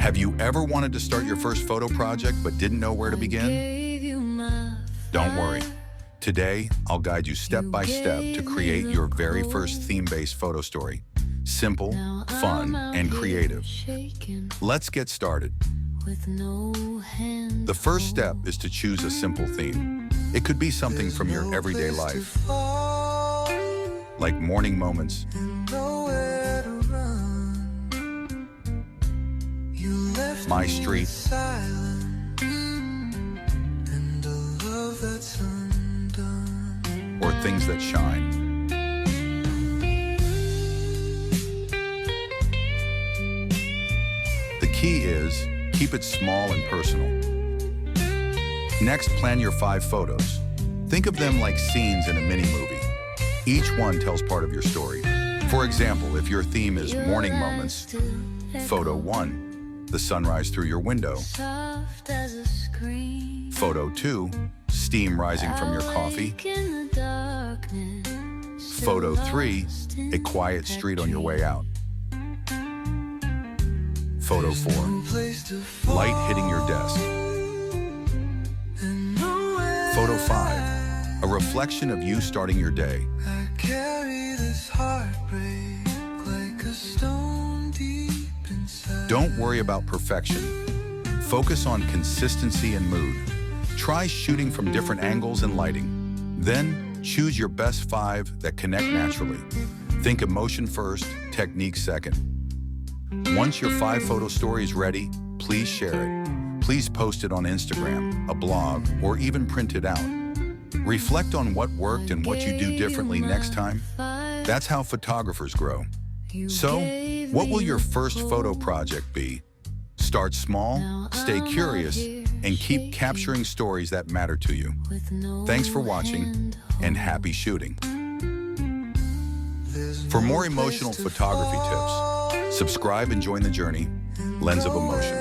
Have you ever wanted to start your first photo project but didn't know where to begin? Don't worry. Today, I'll guide you step by step to create your very first theme-based photo story. Simple, fun, and creative. Let's get started. The first step is to choose a simple theme. It could be something from your everyday life, like morning moments, my street, or things that shine. The key is, keep it small and personal. Next, plan your 5 photos. Think of them like scenes in a mini-movie. Each one tells part of your story. For example, if your theme is morning moments, photo 1, the sunrise through your window. Photo 2, steam rising from your coffee. Photo 3, a quiet street on your way out. Photo 4, light hitting your desk. Photo 5, a reflection of you starting your day. Don't worry about perfection. Focus on consistency and mood. Try shooting from different angles and lighting. Then, choose your best 5 that connect naturally. Think emotion first, technique second. Once your 5 photo story is ready, please share it. Please post it on Instagram, a blog, or even print it out. Reflect on what worked and what you do differently next time. That's how photographers grow. So, what will your first photo project be? Start small, stay curious, and keep capturing stories that matter to you. Thanks for watching, and happy shooting. For more emotional photography tips, subscribe and join the journey, Lens of Emotion.